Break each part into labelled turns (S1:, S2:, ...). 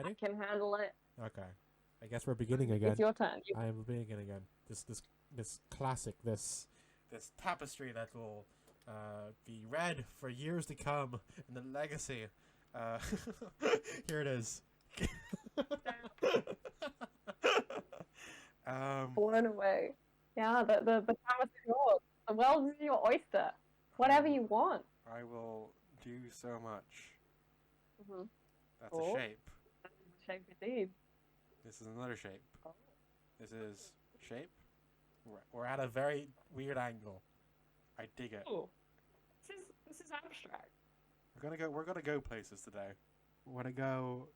S1: ready?
S2: can handle it.
S1: Okay. I guess we're beginning again.
S2: It's your turn.
S1: I am beginning again. This classic, this tapestry that will be read for years to come in the legacy. Uh, here it is.
S2: Blown away. Yeah, the canvas is yours. The world is your oyster. Whatever you want.
S1: I will do so much.
S2: Mm-hmm.
S1: That's a shape.
S2: Shape indeed.
S1: This is another shape.
S2: Oh.
S1: This is shape. We're at a very weird angle. I dig it.
S2: Ooh. This is abstract.
S1: We're gonna go places today. We're gonna go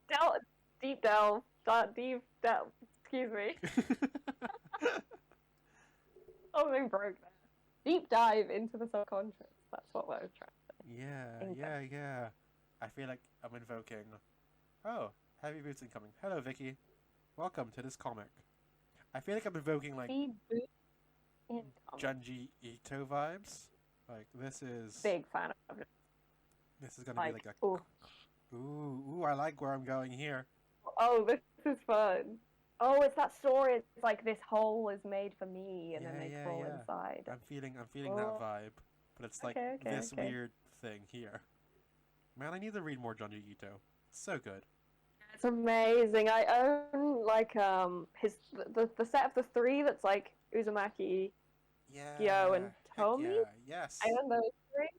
S2: Deep delve. Deep delve. Excuse me. Something broke there. Deep dive into the subconscious. That's what I was trying to say.
S1: Yeah. I feel like I'm invoking. Oh, Heavy Boots incoming. Hello, Vicky. Welcome to this comic. I feel like I'm invoking like Junji Ito vibes. Like this is
S2: big fan of it.
S1: This is gonna be like a ooh, I like where I'm going here.
S2: Oh, this is fun. Oh, it's that story. It's like this hole is made for me, and then they crawl inside.
S1: I'm feeling that vibe, but it's like this weird thing here. Man, I need to read more Junji Ito. It's so good.
S2: It's amazing. I own like the set of the three that's like Uzumaki, Gyo, and Tomi.
S1: Yes.
S2: I own those three.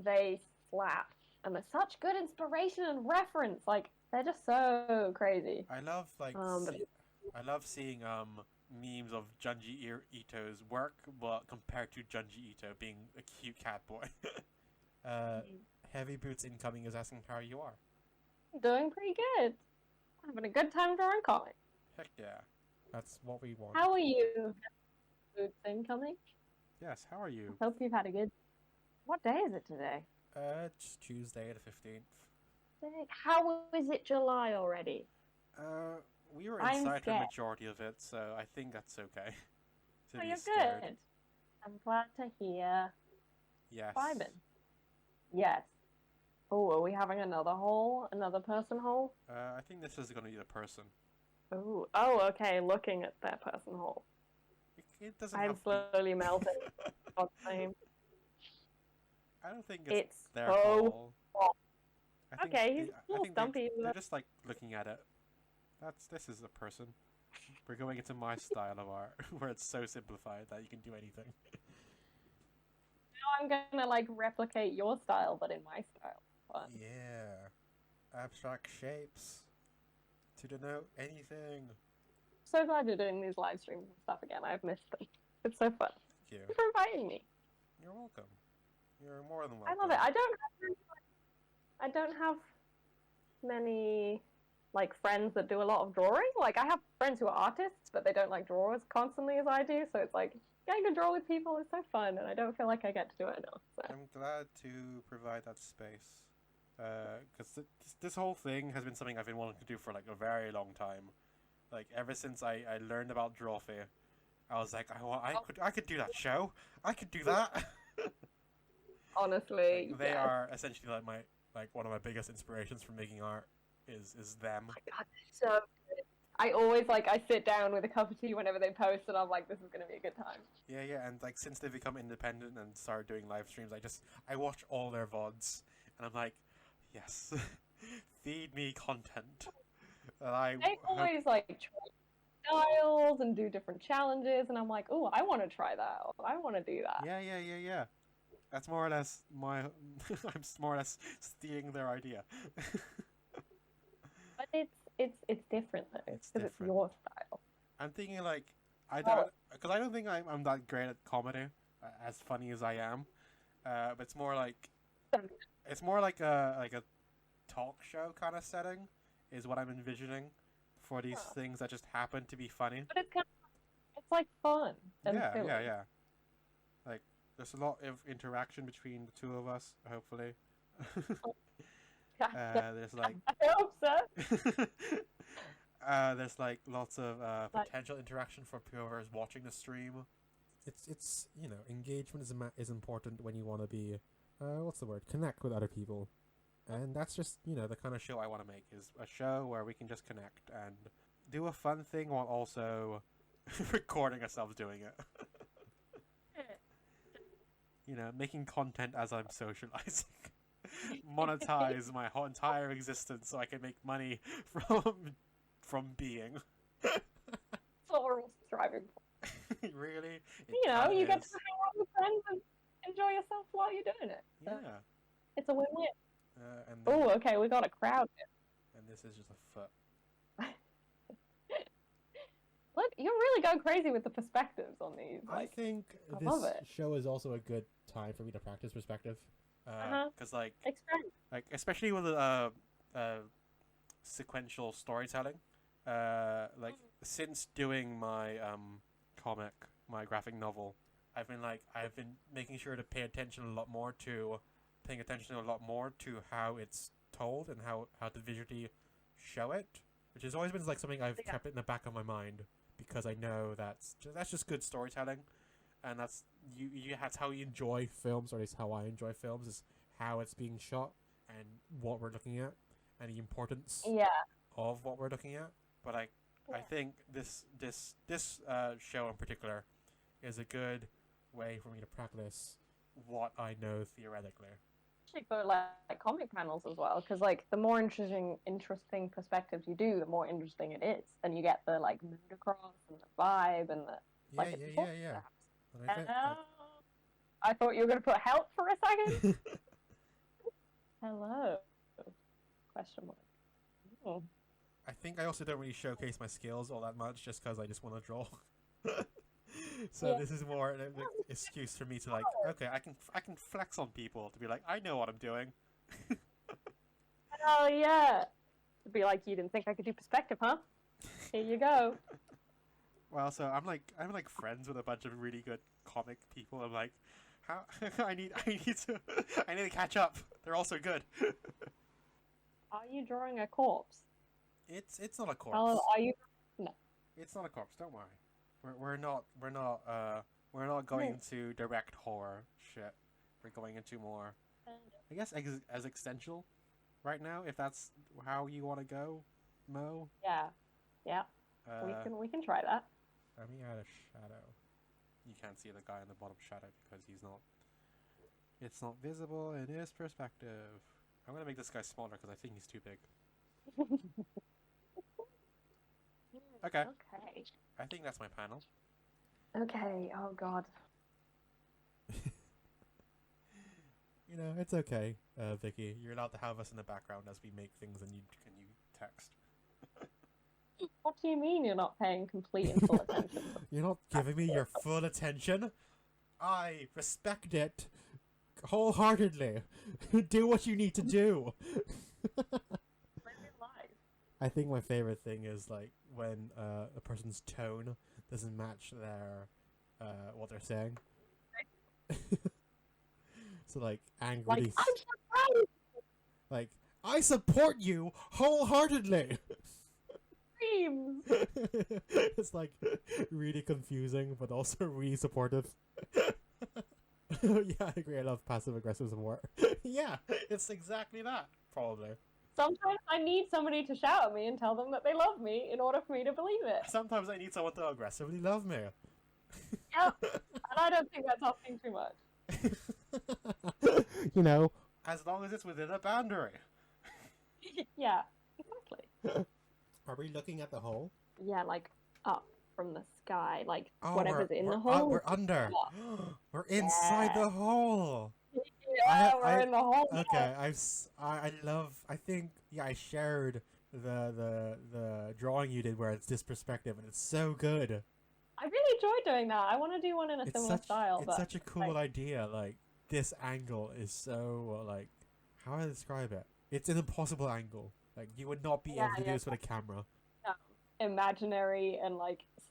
S2: They slap, and they're such good inspiration and reference. Like they're just so crazy.
S1: I love I love seeing memes of Junji Ito's work, but compared to Junji Ito being a cute cat boy. Heavy Boots incoming is asking how you are.
S2: Doing pretty good. Having a good time drawing comics.
S1: Heck yeah. That's what we want.
S2: How are you? Boots incoming?
S1: Yes, how are you?
S2: I hope you've had a good... What day is it today?
S1: It's Tuesday the 15th.
S2: How is it July already?
S1: We were inside for the majority of it, so I think that's okay.
S2: Oh, you're good. I'm glad to hear.
S1: Yes.
S2: Vibin'. Yes. Oh, are we having another hole? Another person hole?
S1: I think this is going to be the person.
S2: Ooh. Oh, okay. Looking at that person hole.
S1: It doesn't
S2: I'm slowly melting.
S1: I don't think it's their
S2: hole.
S1: Okay,
S2: he's a little stumpy.
S1: They're just like looking at it. This is a person. We're going into my style of art, where it's so simplified that you can do anything.
S2: Now I'm gonna like replicate your style, but in my style. Fun.
S1: Yeah, abstract shapes to denote anything.
S2: So glad you're doing these live streams and stuff again. I've missed them. It's so fun.
S1: Thank you.
S2: Thanks for inviting me.
S1: You're welcome. You're more than welcome.
S2: I love it. I don't have many like friends that do a lot of drawing. Like I have friends who are artists, but they don't like draw as constantly as I do. So it's like getting to draw with people is so fun, and I don't feel like I get to do it enough. So.
S1: I'm glad to provide that space, because this whole thing has been something I've been wanting to do for like a very long time. Like ever since I learned about Drawfee, I was like, I could do that show. I could do that.
S2: Honestly,
S1: like, they are essentially like one of my biggest inspirations for making art is them.
S2: Oh my God, so good. I always I sit down with a cup of tea whenever they post, and I'm like, this is gonna be a good time.
S1: Yeah, and like since they've become independent and started doing live streams, I watch all their VODs, and I'm like, yes, feed me content. And
S2: they always try styles and do different challenges, and I'm like, oh, I want to try that. I want to do that.
S1: Yeah. That's more or less I'm more or less stealing their idea.
S2: But it's different though. It's your style.
S1: I'm thinking I don't think I'm that great at comedy, as funny as I am. But it's more like a talk show kind of setting is what I'm envisioning for these things that just happen to be funny.
S2: But it's like fun. And
S1: Yeah. Like there's a lot of interaction between the two of us, hopefully. There's
S2: I hope so.
S1: There's lots of potential interaction for whoever's watching the stream. It's engagement is important when you want to be what's the word, connect with other people. And that's just, the kind of show I want to make, is a show where we can just connect and do a fun thing while also recording ourselves doing it. Making content as I'm socializing. Monetize my whole entire existence so I can make money from being.
S2: That's what we're all striving for.
S1: Really?
S2: You get to hang out with friends and enjoy yourself while you're doing it. So
S1: Yeah.
S2: it's a win-win.
S1: And
S2: Oh, okay, we got a crowd here.
S1: And this is just a foot.
S2: Look, you're really going crazy with the perspectives on these.
S3: I think
S2: I love
S3: this
S2: it.
S3: show is also a good time for me to practice perspective.
S1: Because
S2: Experiment.
S1: especially with sequential storytelling, since doing my comic, my graphic novel, I've been making sure to paying attention a lot more to how it's told and how to visually show it, which has always been something I've kept in the back of my mind, because I know that's just good storytelling, and that's how you enjoy films, or at least how I enjoy films, is how it's being shot and what we're looking at and the importance of what we're looking at. But I think this show in particular is a good way for me to practice what I know theoretically.
S2: Actually, for like comic panels as well, because the more interesting perspectives you do, the more interesting it is. Then you get the mood across and the vibe and the
S1: Yeah. And I think
S2: I thought you were gonna put help for a second. Hello? Question mark. Oh.
S1: I think I also don't really showcase my skills all that much, just because I just want to draw. So this is more an excuse for me to okay, I can flex on people, to be like, I know what I'm doing.
S2: Oh yeah. To be like, you didn't think I could do perspective, huh? Here you go.
S1: Well, so I'm friends with a bunch of really good comic people. I'm like, how I need to catch up. They're all so good.
S2: Are you drawing a corpse?
S1: It's not a corpse.
S2: Oh, are you? No.
S1: It's not a corpse. Don't worry. We're not going into direct horror shit. We're going into more, I guess, as existential right now, if that's how you want to go, Mo.
S2: Yeah. We can try that.
S1: Let me add a shadow. You can't see the guy in the bottom shadow because it's not visible in his perspective. I'm gonna make this guy smaller because I think he's too big. Okay. I think that's my panel.
S2: Okay. Oh God.
S1: It's okay, Vicky. You're allowed to have us in the background as we make things, and you text.
S2: What do you mean you're not paying complete and full attention?
S1: You're not giving me your full attention? I respect it wholeheartedly. Do what you need to do. I think my favorite thing is when a person's tone doesn't match their what they're saying. So angrily,
S2: I'm surprised.
S1: I support you wholeheartedly.
S2: Dreams.
S1: It's really confusing, but also really supportive. Yeah, I agree. I love passive aggressive support. Yeah, it's exactly that. Probably.
S2: Sometimes I need somebody to shout at me and tell them that they love me in order for me to believe it.
S1: Sometimes I need someone to aggressively love me.
S2: Yep. And I don't think that's asking too much.
S1: As long as it's within a boundary.
S2: Yeah, exactly.
S1: Are we looking at the hole?
S2: Yeah, up from the sky, whatever's in the
S1: we're
S2: hole.
S1: We're under. We're inside the hole.
S2: Yeah, we're in the hole.
S1: Okay, I shared the drawing you did where it's this perspective, and it's so good.
S2: I really enjoyed doing that. I want to do one in a similar style.
S1: It's such a cool idea. This angle is so how do I describe it? It's an impossible angle. You would not be able to do this with a camera.
S2: Imaginary and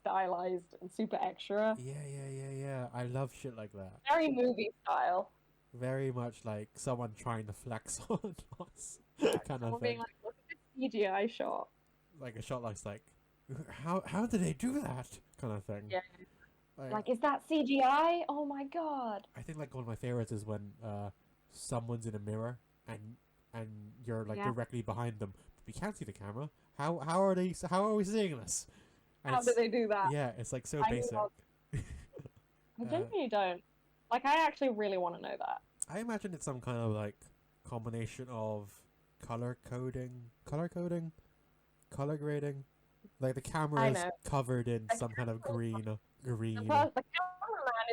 S2: stylized and super extra.
S1: Yeah. I love shit like that.
S2: Very movie style.
S1: Very much like someone trying to flex on us, kind of thing.
S2: Being look at this CGI shot.
S1: A shot how did they do that? Kind of thing.
S2: Yeah. Is that CGI? Oh my god.
S1: I think one of my favorites is when someone's in a mirror
S3: and you're like
S2: Yeah.
S3: directly behind them. We can't see the camera. How are they? How are we seeing this? And
S2: How do
S3: it's-
S2: they do that?
S3: Yeah, it's like so
S2: I
S3: basic.
S2: know. I genuinely don't. Like, I actually really want to know that.
S3: I imagine it's some kind of like combination of color grading. Like the camera is
S2: know.
S3: covered in
S2: The
S3: some kind of green.
S2: The cameraman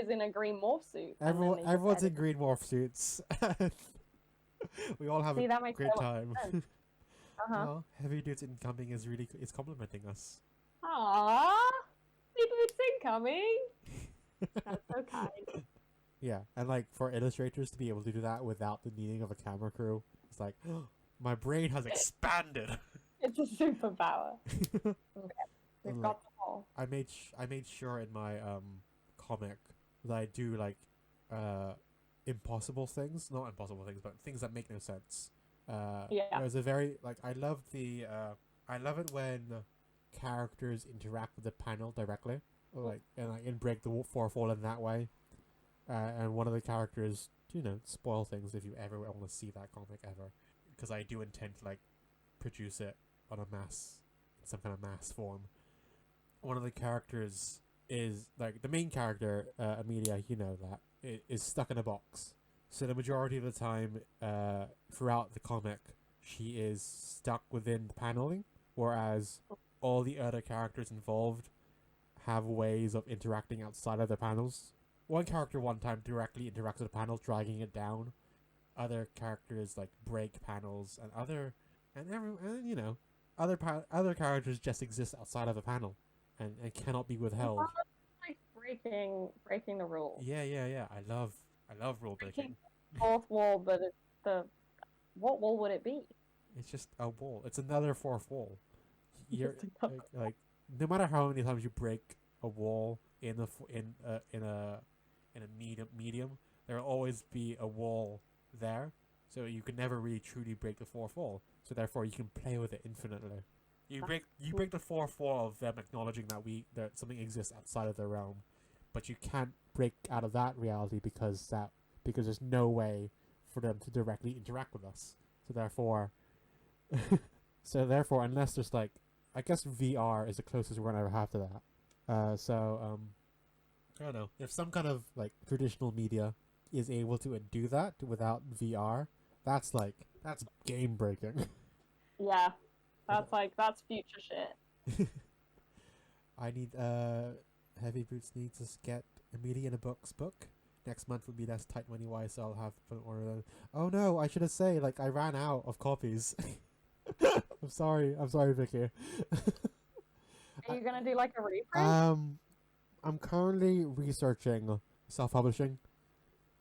S2: is in a green morph suit. and then they just
S3: Everyone's in
S2: edit.
S3: green morph suits. We all have
S2: See,
S3: a
S2: that makes
S3: great
S2: so much
S3: time.
S2: sense. Uh-huh.
S3: Well, Heavy Dudes Incoming is complimenting us.
S2: Aww. It's incoming. That's so kind.
S3: Yeah, and like for illustrators to be able to do that without the needing of a camera crew, it's like my brain has expanded.
S2: It's a superpower. We've
S3: Like,
S2: got them all.
S3: I made sure in my comic that I do like impossible things, not impossible things, but things that make no sense.
S2: Yeah.
S3: There's a very like I love it when characters interact with the panel directly, like and break the fourth wall in that way. And one of the characters, spoil things if you ever want to see that comic ever, because I do intend to like produce it on in some kind of mass form. One of the characters is like the main character, Amelia. Is stuck in a box. So the majority of the time, throughout the comic, she is stuck within the paneling, whereas all the other characters involved have ways of interacting outside of the panels. One character one time directly interacts with the panel, dragging it down. Other characters like break panels, and other characters just exist outside of a panel, and cannot be withheld.
S2: Like breaking the rules.
S3: Yeah. I love rule breaking.
S2: Fourth wall, but what wall would it be?
S3: It's just a wall. It's another fourth wall. You're like no matter how many times you break a wall in a medium, there will always be a wall there. So you can never really truly break the fourth wall. So therefore, you can play with it infinitely. You break the fourth wall of them acknowledging that something exists outside of their realm, but you can't break out of that reality because there's no way for them to directly interact with us. So therefore, unless there's like, I guess VR is the closest we're gonna ever have to that. I don't know if some kind of like traditional media is able to do that without VR. That's game breaking.
S2: Yeah. That's future shit.
S3: I need Heavy Boots needs to get Amelia in a book. Next month will be less tight money wise, so I'll have to order them. Oh no, I should have said I ran out of copies. I'm sorry, Vicky.
S2: Are you gonna do like a reprint?
S3: I'm currently researching self-publishing,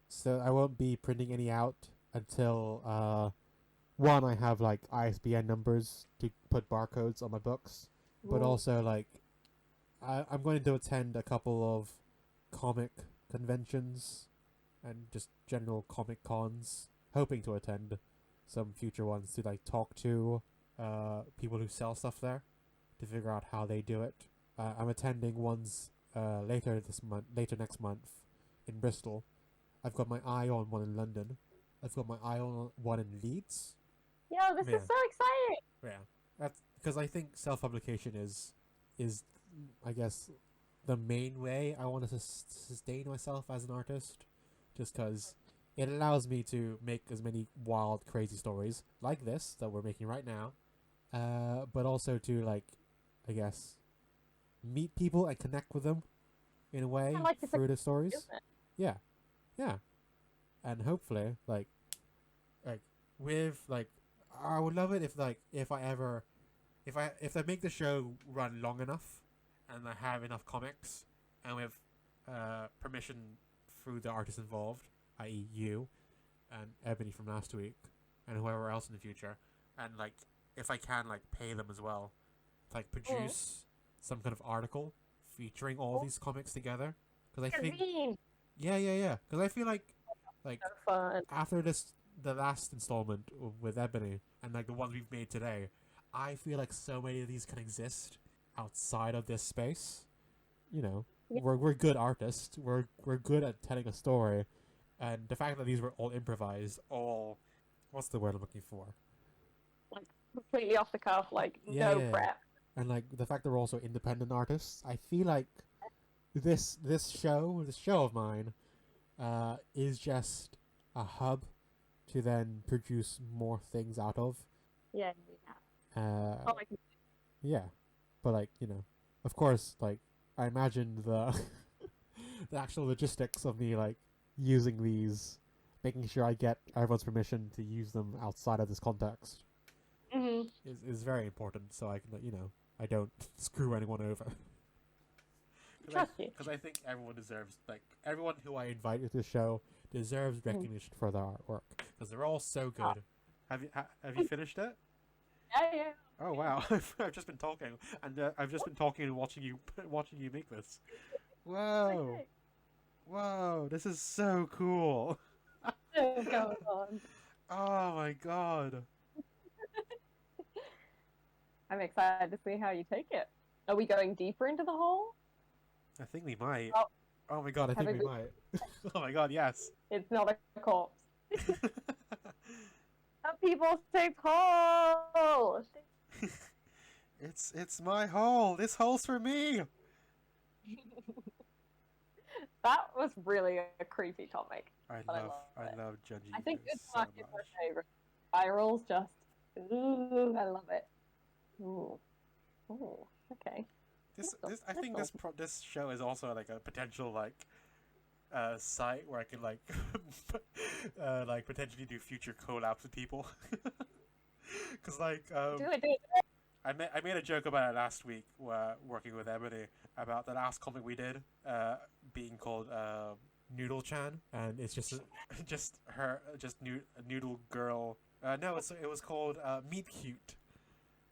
S3: so I won't be printing any out until one, I have like ISBN numbers to put barcodes on my books, but
S2: Ooh.
S3: also like I'm going to attend a couple of comic conventions and just general comic cons, hoping to attend some future ones to like talk to people who sell stuff there to figure out how they do it. I'm attending ones later next month in Bristol. I've got my eye on one in London. I've got my eye on one in Leeds.
S2: Yo, this
S3: Yeah.
S2: is so exciting!
S3: Yeah, that's because I think self-publication is I guess the main way I want to sustain myself as an artist, just because it allows me to make as many wild, crazy stories like this that we're making right now, but also to like, I guess, meet people and connect with them in a way
S2: I like this
S3: through the stories.
S2: Isn't it?
S3: Yeah, and hopefully, like with like, I would love it if they make the show run long enough, and I have enough comics, and with permission through the artists involved, i.e. you, and Ebony from last week, and whoever else in the future, and like if I can like pay them as well, to like produce some kind of article featuring all these comics together, because I think.
S2: Magazine!
S3: Yeah. Because I feel like
S2: So fun.
S3: after the last installment with Ebony and like the ones we've made today, I feel like so many of these can exist outside of this space.
S2: Yeah.
S3: We're good artists. We're good at telling a story, and the fact that these were all improvised, all what's the word I'm looking for?
S2: Like completely off the cuff, like
S3: Yeah,
S2: no
S3: yeah.
S2: prep.
S3: And like the fact they're also independent artists, I feel like this show of mine, is just a hub to then produce more things out of.
S2: Yeah.
S3: Uh,
S2: Oh, I can
S3: yeah, but like of course, like I imagine the the actual logistics of me like using these, making sure I get everyone's permission to use them outside of this context
S2: hmm
S3: is very important. So I can I don't screw anyone over.
S2: trust you.
S1: Because I think everyone deserves, like, everyone who I
S3: Invite to the show deserves recognition for their artwork because they're all so good.
S1: have you finished it?
S2: Yeah.
S1: Oh wow, I've just been talking, and I've just been talking and watching you make this. Whoa,
S2: Okay.
S1: whoa, this is so cool.
S2: What's going on?
S1: Oh my god.
S2: I'm excited to see how you take it. Are we going deeper into the hole?
S1: I think we might.
S2: Oh.
S1: Oh my god, I
S2: Have
S1: think
S2: a
S1: we
S2: good-
S1: might. Oh my god, yes.
S2: It's not a corpse. A people-shaped hole!
S1: It's my hole. This hole's for me.
S2: That was really a creepy comic.
S1: I
S2: But I
S1: love
S2: love it.
S1: Junji
S2: I think
S1: Ito
S2: this
S1: so
S2: one is my
S1: much.
S2: favorite. Spirals just, ooh, I love it. Ooh, okay.
S1: I think this show is also like a potential like site where I can like like potentially do future collabs with people. Cause like
S2: Do it.
S1: I made a joke about it last week working with Ebony about the last comic we did being called
S3: Noodle Chan, and it's just
S1: Noodle Girl. No, it was called Meet Cute.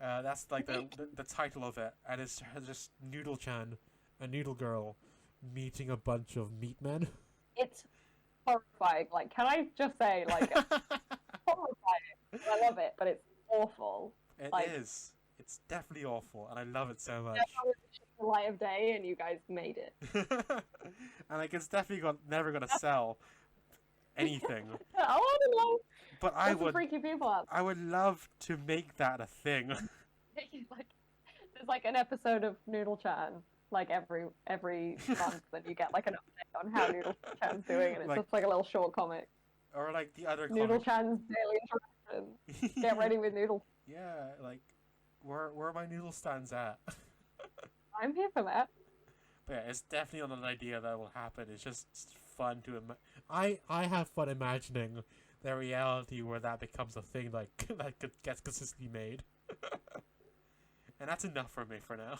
S1: That's like the title of it, and it's just
S3: Noodle Chan, a noodle girl, meeting a bunch of meat men.
S2: It's horrifying. Like, can I just say, like, horrifying. I love it, but it's awful.
S1: It
S2: Like-
S1: is. It's definitely awful, and I love it so much.
S2: That's how it's the light of day, and you guys made it.
S1: And like it's definitely never gonna sell anything.
S2: I want to know.
S1: But I
S2: What's the
S1: would
S2: freaky people out
S1: I would love to make that a thing.
S2: there? Like, there's like an episode of Noodle Chan, like every month, that you get like an update on how Noodle Chan's doing, and it's
S1: Like-
S2: just like a little short comic.
S1: Or like the other
S2: Noodle
S1: comic.
S2: Chan's daily interaction. Get ready with Noodle.
S1: Yeah, like where my noodle stands at.
S2: I'm here for that.
S1: But yeah, it's definitely not an idea that will happen. It's just fun to
S3: I have fun imagining the reality where that becomes a thing like that gets consistently made.
S1: and that's enough for me for now.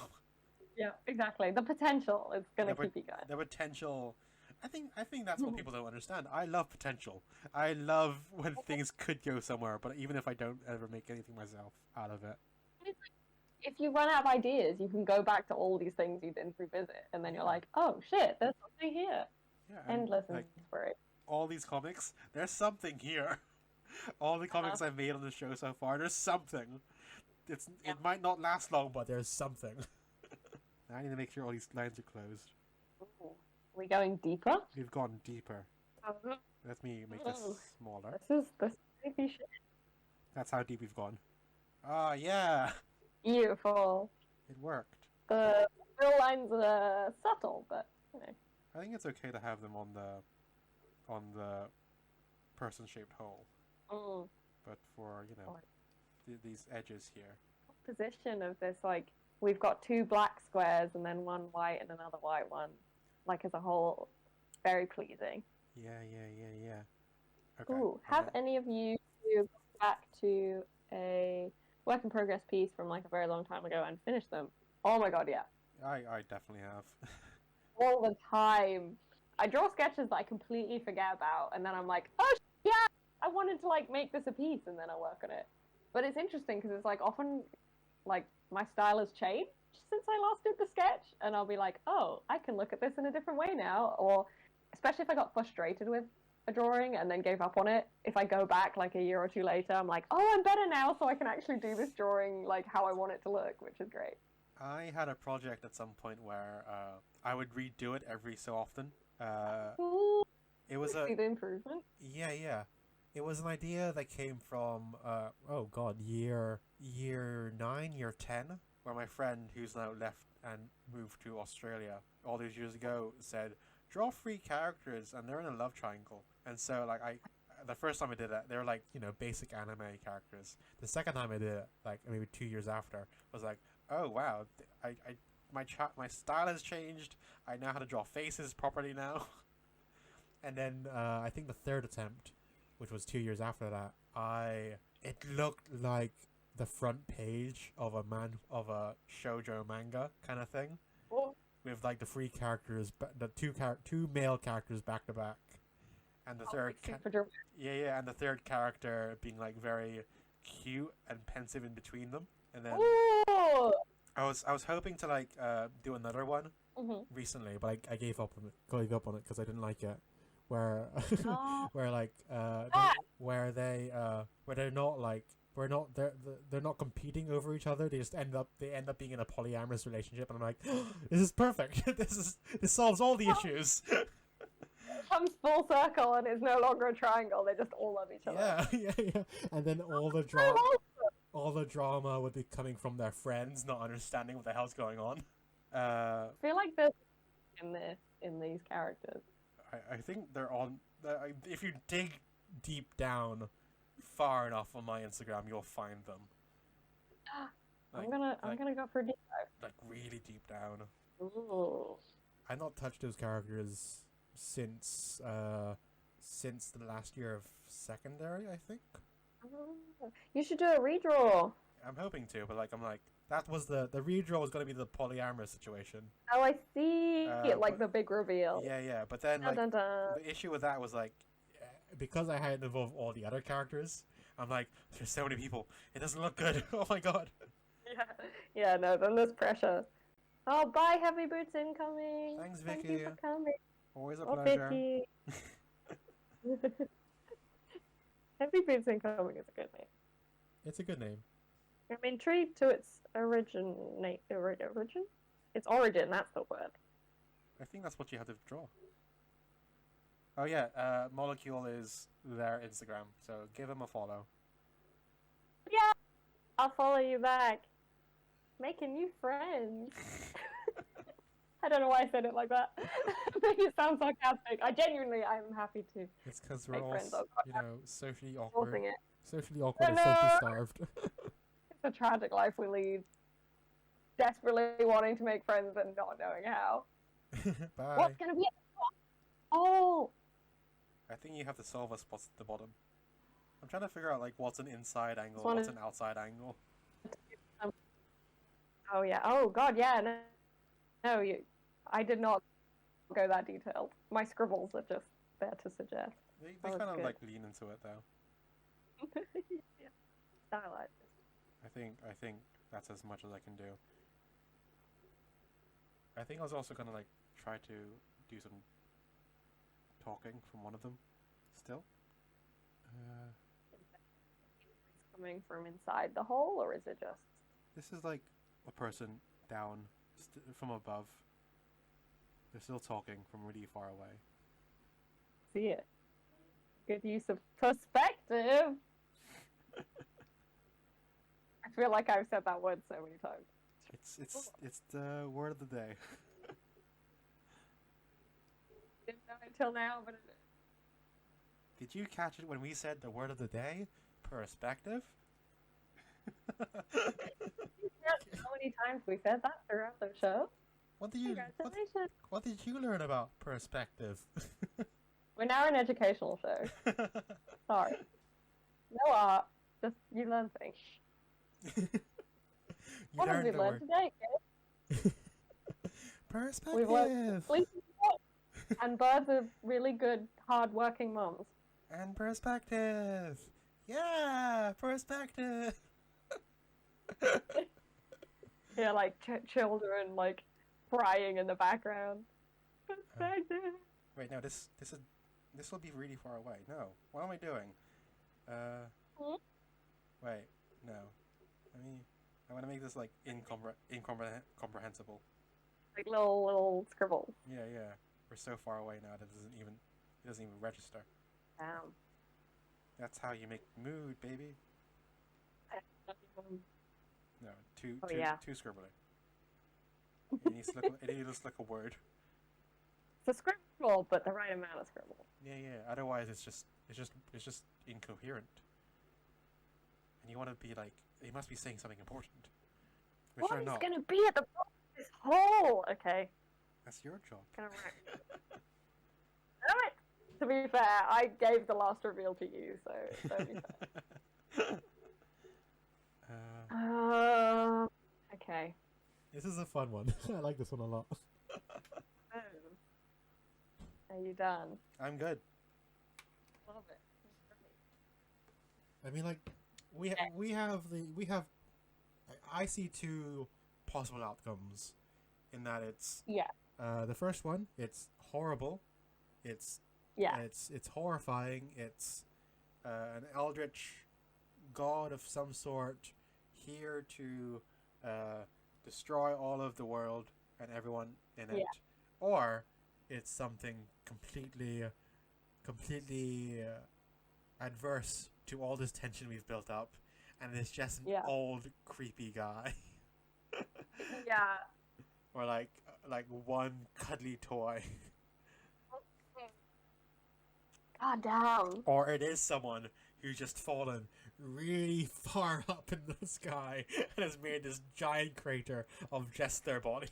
S2: Yeah, exactly. The potential is gonna
S1: Yeah, but
S2: keep you going.
S1: The potential. I think that's what people don't understand. I love potential. I love when things could go somewhere, but even if I don't ever make anything myself out of it.
S2: If you run out of ideas, you can go back to all these things you didn't revisit, and then you're like, oh shit, there's something here.
S1: Yeah, and,
S2: Endless
S1: like
S2: inspiration.
S1: all these comics, there's something here. All the comics I've made on the show so far, there's something. It might not last long, but there's something. I need to make sure all these lines are closed.
S2: Ooh. We going deeper?
S1: We've gone deeper. Let me make this
S2: Oh.
S1: smaller.
S2: This is creepy shit.
S1: That's how deep we've gone. Ah, yeah,
S2: Beautiful.
S1: it worked.
S2: The real lines are subtle, but you know.
S1: I think it's okay to have them on the person-shaped hole,
S2: Mm.
S1: but for these edges here.
S2: Position of this, like, we've got two black squares and then one white and another white one, like as a whole, very pleasing.
S1: Yeah. Okay.
S2: Ooh, have any of you gone back to a work in progress piece from like a very long time ago and finished them? Oh my god, yeah.
S1: I definitely have.
S2: All the time. I draw sketches that I completely forget about, and then I'm like, oh yeah, I wanted to like make this a piece, and then I work on it. But it's interesting because it's like often, like, my style has changed since I last did the sketch, and I'll be like, oh, I can look at this in a different way now. Or especially if I got frustrated with a drawing and then gave up on it, if I go back like a year or two later, I'm like, oh, I'm better now, so I can actually do this drawing like how I want it to look, which is great.
S1: I had a project at some point where I would redo it every so often.
S2: Ooh,
S1: It was
S2: see the improvement.
S1: yeah. It was an idea that came from oh god, year 9, year 10, where my friend who's now left and moved to Australia all these years ago said, draw 3 characters and they're in a love triangle. And so like the first time I did it, they were like, you know, basic anime characters. The second time I did it, like maybe 2 years after, was like, oh wow, my style has changed. I know how to draw faces properly now. And then I think the third attempt, which was 2 years after that, it looked like the front page of a shoujo manga kind of thing,
S2: Oh,
S1: with like the 3 characters, the two male characters back to back, and the third
S2: super dramatic.
S1: yeah, and the third character being like very cute and pensive in between them. And then
S2: Ooh.
S1: I was hoping to like do another one
S2: Mhm.
S1: recently, but I gave up on it because I didn't like it. Where
S2: Oh.
S1: where like
S2: Ah.
S1: where they're not like they're not competing over each other. They just end up being in a polyamorous relationship, and I'm like, this is perfect. this solves all the issues.
S2: Comes full circle and it's no longer a triangle. They just all love each other.
S1: yeah. And then all the drama would be coming from their friends not understanding what the hell's going on.
S2: I feel like there's in these characters.
S1: I think they're on. If you dig deep down far enough on my Instagram, you'll find them.
S2: I'm gonna go for a deep
S1: like really deep down.
S2: dive. Ooh.
S1: I've not touched those characters since the last year of secondary, I think.
S2: Oh. You should do a redraw.
S1: I'm hoping to, but like I'm like that was the redraw was gonna be the polyamorous situation.
S2: Oh, I see. Like
S1: but-
S2: the big reveal.
S1: Yeah, but then
S2: Dun,
S1: like
S2: dun, dun.
S1: the issue with that was like because I hadn't involved all the other characters, I'm like, there's so many people. It doesn't look good. Oh my god.
S2: Yeah. Yeah, no, then there's pressure. Oh, bye, Heavy Boots incoming.
S1: Thanks,
S2: Thank
S1: Vicky.
S2: you for coming.
S1: Always a
S2: Oh,
S1: pleasure.
S2: Vicky. Heavy Boots incoming is a good name.
S1: It's a good name.
S2: I'm intrigued to its origin. Its origin, that's the word.
S1: I think that's what you have to draw. Oh yeah, Molecule is their Instagram, so give them a follow.
S2: Yeah! I'll follow you back. Making new friends. I don't know why I said it like that. Make it sound sarcastic. I'm happy to.
S1: It's because we're
S2: Make
S1: all,
S2: friends, oh God,
S1: you know, socially awkward,
S2: Forcing it.
S1: socially awkward and
S2: no.
S1: socially starved.
S2: It's a tragic life we lead. Desperately wanting to make friends and not knowing how.
S1: Bye.
S2: What's gonna be at the top? Oh!
S1: I think you have to solve us what's at the bottom. I'm trying to figure out like what's an inside angle,
S2: One
S1: what's
S2: is-
S1: an outside angle.
S2: Oh yeah. Oh god, yeah. No, I did not go that detailed. My scribbles are just there to suggest.
S1: They
S2: That was
S1: kind of
S2: good.
S1: like lean into it though.
S2: Yeah. Stylized.
S1: I think that's as much as I can do. I think I was also gonna like try to do some talking from one of them. Still.
S2: It's coming from inside the hole, or is it just?
S1: This is like a person down from above. They're still talking from really far away.
S2: See it. Good use of perspective. I feel like I've said that word so many times.
S1: It's the word of the day.
S2: Didn't know it till now, but
S1: Did you catch it when we said the word of the day? Perspective?
S2: how many times we said that throughout the show?
S1: What did you
S2: Congratulations.
S1: what did you learn about perspective?
S2: We're now an educational show. Sorry. No art. Just you learn things.
S1: You
S2: What have
S1: learned
S2: we
S1: the
S2: learned
S1: word
S2: today, kids?
S1: perspective
S2: Sleeping and birds are really good, hard-working moms.
S1: and perspective. Yeah, perspective.
S2: Yeah, like children like crying in the background. Perspective.
S1: Wait, no, this will be really far away. No, what am I doing?
S2: Hmm?
S1: Wait, no. I want to make this like incomprehensible.
S2: Like little scribbles.
S1: Yeah. We're so far away now that it doesn't even register.
S2: Damn.
S1: That's how you make mood, baby. No,
S2: Oh, yeah.
S1: too scribbly. It needs to look. It needs to look like a word.
S2: It's a scribble, but the right amount of scribble.
S1: Yeah, yeah. Otherwise, it's just incoherent. And you want to be like, you must be saying something important, which
S2: What
S1: they're
S2: is
S1: not.
S2: gonna be at the bottom of this hole? Okay,
S1: That's your job.
S2: gonna write. Alright. To be fair, I gave the last reveal to you, so don't be fair. Okay.
S3: This is a fun one. I like this one a lot.
S2: Are you done?
S1: I'm good.
S2: Love it.
S3: I mean, like, we have. I see two possible outcomes, in that it's
S2: Yeah.
S3: the first one. It's horrible. It's
S2: Yeah.
S3: It's horrifying. It's an eldritch god of some sort here to destroy all of the world and everyone in it.
S2: Yeah.
S3: Or it's something completely adverse to all this tension we've built up, and it's just an
S2: Yeah.
S3: old creepy guy.
S2: Yeah.
S3: Or like one cuddly toy.
S2: God damn.
S3: Or it is someone who's just fallen really far up in the sky and has made this giant crater of just their body.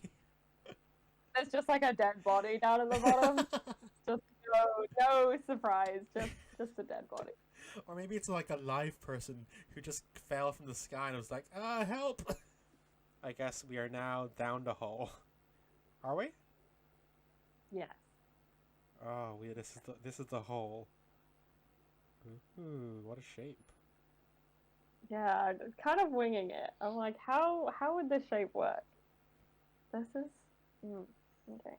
S2: There's just like a dead body down at the bottom. Just no surprise. Just a dead body.
S3: Or maybe it's like a live person who just fell from the sky and was like, help!
S1: I guess we are now down the hole. Are we?
S2: Yes.
S1: Oh, this is the hole. Ooh, what a shape.
S2: Yeah, kind of winging it. I'm like, how would this shape work? This is okay.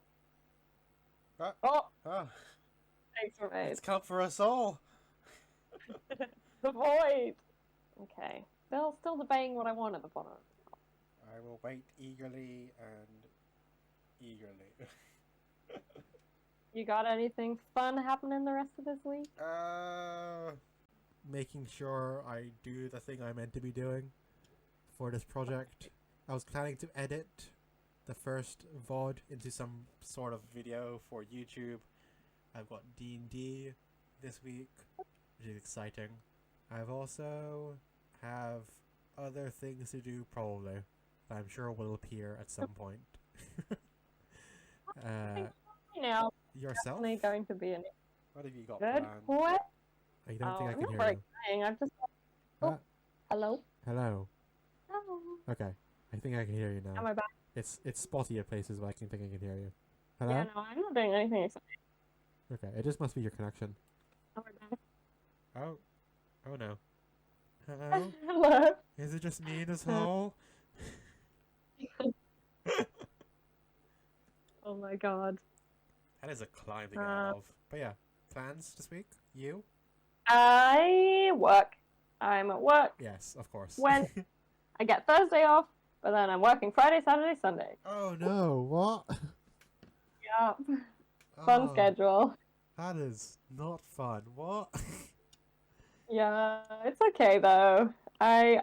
S1: Ah.
S2: Oh,
S1: Ah,
S2: thanks for me.
S1: it's come for us all.
S2: The void. Okay. Still debating what I want at the bottom.
S1: I will wait eagerly and eagerly.
S2: You got anything fun happening the rest of this week?
S3: Making sure I do the thing I meant to be doing for this project. I was planning to edit the first VOD into some sort of video for YouTube. I've got D&D this week, which is exciting. I've also have other things to do probably that I'm sure will appear at some point.
S2: Now,
S3: Yourself?
S2: definitely going to be a
S1: What have you got
S2: good
S1: planned?
S2: boy.
S3: I don't think I can
S2: not
S3: hear
S2: very
S3: you.
S2: exciting. I've just.
S3: Ah.
S2: Hello.
S3: Hello.
S2: Hello.
S3: Okay, I think I can hear you
S2: Am
S3: now.
S2: I back?
S3: It's spotty at places where I think I can hear you. Hello?
S2: Yeah, no, I'm not doing anything exciting.
S3: Okay, it just must be your connection.
S2: Am I back?
S3: Oh no. Hello?
S2: Hello.
S3: Is it just me in this hole?
S2: Oh my god.
S3: That is a climb to get
S2: Uh,
S3: out of. But yeah, plans this week? You?
S2: I work. I'm at work.
S3: Yes, of course.
S2: When- I get Thursday off, but then I'm working Friday, Saturday, Sunday.
S3: Oh no, what?
S2: Yep. Fun
S3: Oh,
S2: schedule.
S3: That is not fun. What?
S2: Yeah, it's okay though. I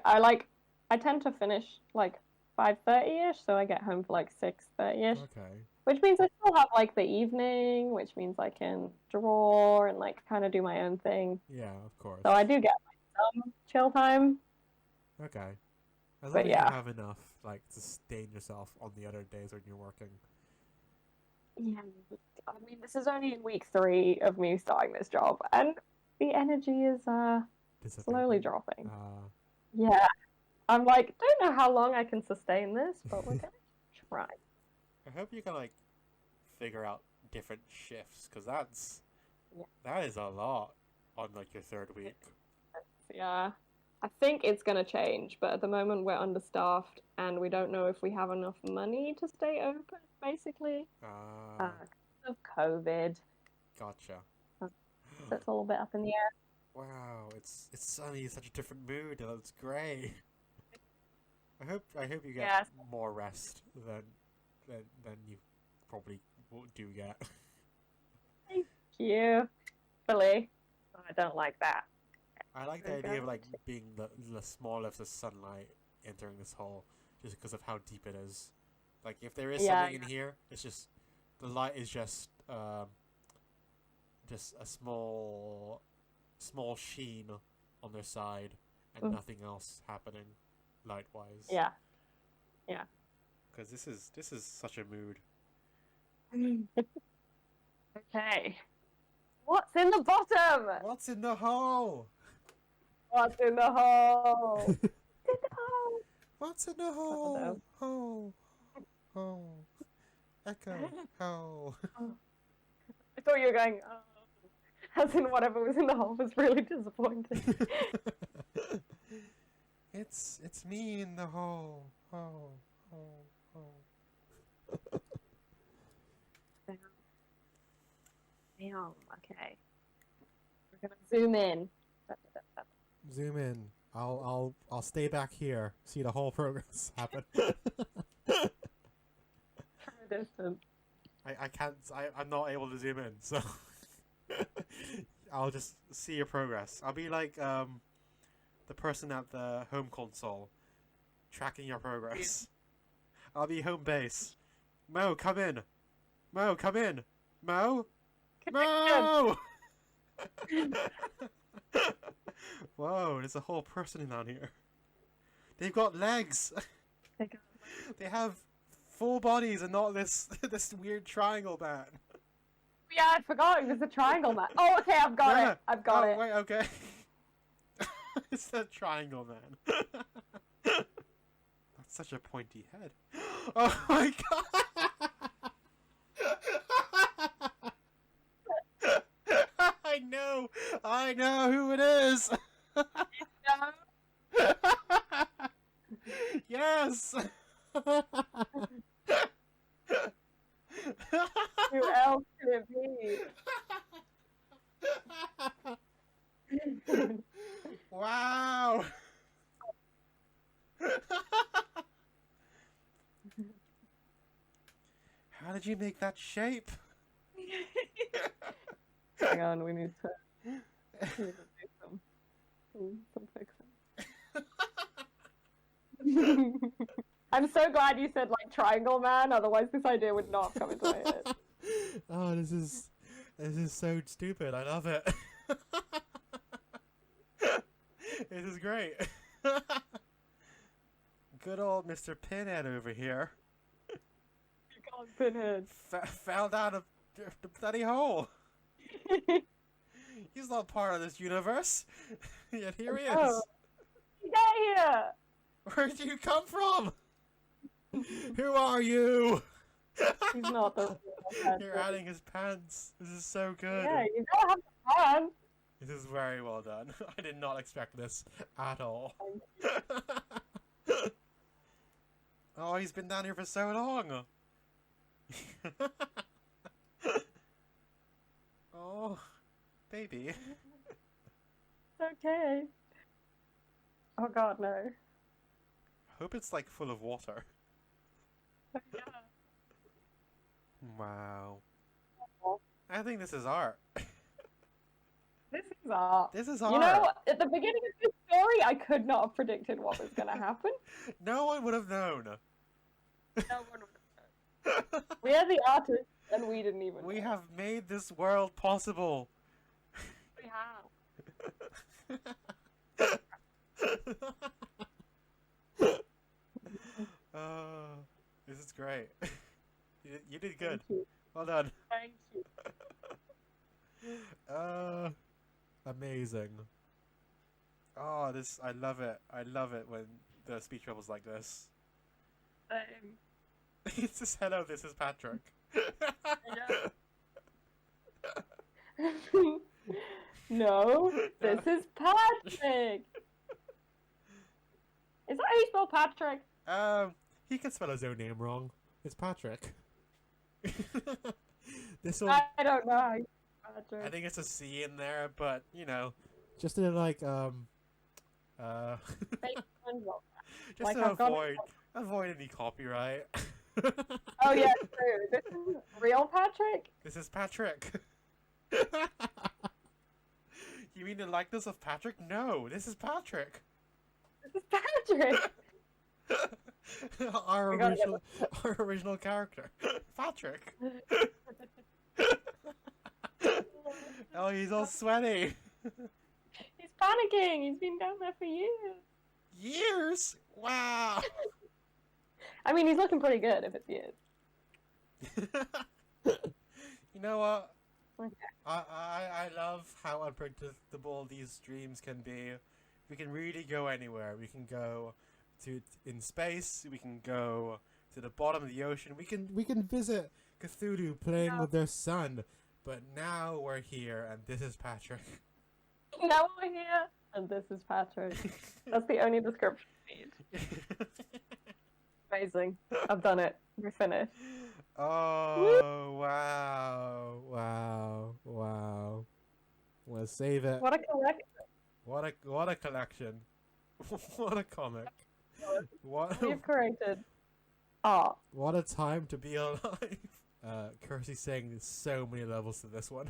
S2: tend to finish like 5:30ish, so I get home for like 6:30ish,
S3: Okay.
S2: which means I still have like the evening, which means I can draw and like kind of do my own thing.
S3: Yeah, of course.
S2: So I do get like, some chill time.
S3: Okay. As long
S2: But
S3: as
S2: yeah.
S3: you have enough, like, to sustain yourself on the other days when you're working.
S2: Yeah, I mean, this is only week 3 of me starting this job, and the energy is slowly
S3: Dissipating.
S2: dropping.
S3: Yeah.
S2: I'm like, don't know how long I can sustain this, but we're gonna try.
S1: I hope you can like figure out different shifts, because
S2: Yeah.
S1: that is a lot on like your third week.
S2: Yeah, I think it's gonna change, but at the moment we're understaffed, and we don't know if we have enough money to stay open, basically, because of COVID.
S1: Gotcha.
S2: So it's a little bit up in the air.
S1: Wow, it's suddenly such a different mood, and it's great. I hope you get
S2: Yes.
S1: more rest than you probably do get.
S2: Thank you. Billy. I don't like that.
S1: I like the
S2: Very
S1: idea of
S2: good.
S1: like being the smallest of sunlight entering this hole, just because of how deep it is. Like if there is
S2: Yeah,
S1: something in here, it's just the light is just a small sheen on their side, and
S2: Mm.
S1: nothing else happening light wise.
S2: Yeah.
S1: Because this is such a mood.
S2: Okay. What's in the bottom?
S1: What's in the hole?
S2: What's in the hole? What's in the hole?
S1: What's in the hole?
S2: know.
S1: Hole. Hole. Echo. Hole.
S2: I thought you were going, oh. As in whatever was in the hole was really disappointing.
S1: It's me in the hole. Hole. Hole. Hole.
S2: Damn, okay. We're gonna zoom in.
S3: Zoom in. I'll stay back here. See the whole progress happen.
S2: From a distance.
S1: I can't. I'm not able to zoom in, so I'll just see your progress. I'll be like the person at the home console, tracking your progress. I'll be home base. Mo, come in. Mo, come in. Mo. Mo. Whoa, there's a whole person down here. They've got legs. They have full bodies and not this this weird triangle man.
S2: Yeah, I forgot it was a triangle man. Oh, okay, I've got
S1: Yeah.
S2: it. I've got
S1: Oh,
S2: it.
S1: wait, okay. It's the triangle man. That's such a pointy head. Oh my god! I know who it is! Yes!
S2: Who else could it be?
S1: Wow! How did you make that shape?
S2: Hang on, we need to do some fixing. I'm so glad you said like triangle man, otherwise this idea would not have come into my head.
S3: Oh, this is so stupid. I love it.
S1: This is great. Good old Mr. Pinhead over here.
S2: God, Pinhead.
S1: Fell down the bloody hole. He's not part of this universe. Yet here he is.
S2: Oh. Get here!
S1: Where did you come from? Who are you?
S2: He's not the real
S1: You're
S2: Patrick.
S1: adding his pants. This is so good.
S2: Yeah, you don't have the plan.
S1: This is very well done. I did not expect this at all. Oh, he's been down here for so long. Oh, baby.
S2: It's okay. Oh god, no.
S1: Hope it's like full of water.
S2: Yeah.
S1: Wow. I think this is art.
S2: This is art.
S1: This is art.
S2: You know, at the beginning of this story, I could not have predicted what was going to happen.
S1: No one would have known.
S2: No one would. We are the artists, and we didn't even
S1: We
S2: know.
S1: have made this world possible.
S2: We have.
S1: This is great. You did good.
S2: Thank you.
S1: Well done.
S2: Thank you.
S3: Amazing.
S1: Oh, this I love it. I love it when the speech bubbles like this. It's just hello. This is Patrick.
S2: No, this is Patrick. Is that how you spell Patrick?
S3: He can spell his own name wrong. It's Patrick. This one,
S2: I don't know how you spell Patrick.
S1: I think it's a C in there, but you know,
S3: just to like
S2: Fake SpongeBob.
S1: just
S2: Like,
S1: to
S2: I've got
S1: avoid any copyright.
S2: Oh yeah, true. This is real Patrick.
S1: This is Patrick. You mean the likeness of Patrick? No, this is Patrick.
S2: This is Patrick.
S1: our
S2: We gotta get
S1: original, our original character, Patrick. Oh, he's all sweaty.
S2: He's panicking. He's been down there for years.
S1: Years? Wow.
S2: I mean, he's looking pretty good if it's years.
S1: You know what?
S2: Okay.
S1: I love how unpredictable these streams can be. We can really go anywhere. We can go to in space. We can go to the bottom of the ocean.
S3: We can visit Cthulhu playing
S2: Yeah.
S3: with their son, but now we're here, and this is Patrick.
S2: Now we're here, and this is Patrick. That's the only description we need. Amazing. I've done it. We're finished.
S1: Oh wow!
S3: Wow. Let's save it.
S2: What a collection.
S1: What a collection! What a comic! What
S2: We've created art.
S1: what a time to be alive! Kirsty's saying there's so many levels to this one.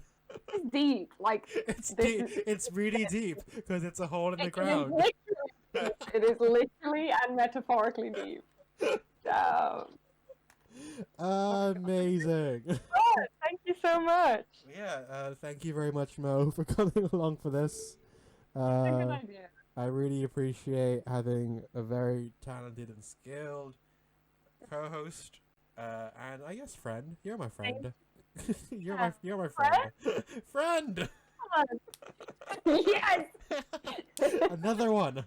S2: It's deep. Like,
S1: It's
S2: This
S1: deep.
S2: is-
S1: It's really deep because it's a hole in the
S2: it is
S1: ground.
S2: literally, it is literally and metaphorically deep. Damn.
S3: Amazing.
S2: Thank you so much.
S1: Yeah.
S3: Thank you very much, Mo, for coming along for this.
S2: That's a good idea.
S3: I really appreciate having a very talented and skilled
S1: Co-host.
S3: and I guess friend. You're my
S2: Thank
S3: friend.
S2: Yeah.
S3: you're my friend. Friend.
S2: Yes!
S3: Another one.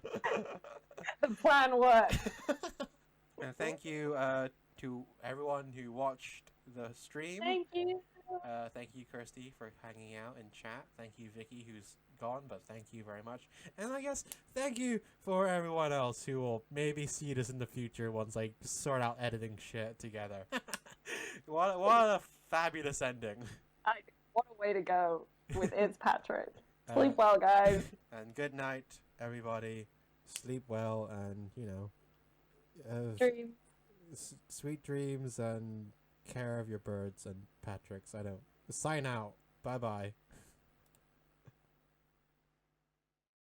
S2: The plan worked.
S1: And thank you to everyone who watched the stream.
S2: Thank you.
S1: Thank you, Kirsty, for hanging out in chat. Thank you, Vicky, who's gone, but thank you very much. And I guess thank you for everyone else who will maybe see this in the future once I sort out editing shit together. what a fabulous ending.
S2: What a way to go with It's Patrick.
S1: Uh,
S2: Sleep well, guys.
S1: And good night, everybody.
S3: Sleep well, and
S2: Dream.
S3: sweet dreams, and care of your birds and Patrick's. I don't sign out. Bye bye.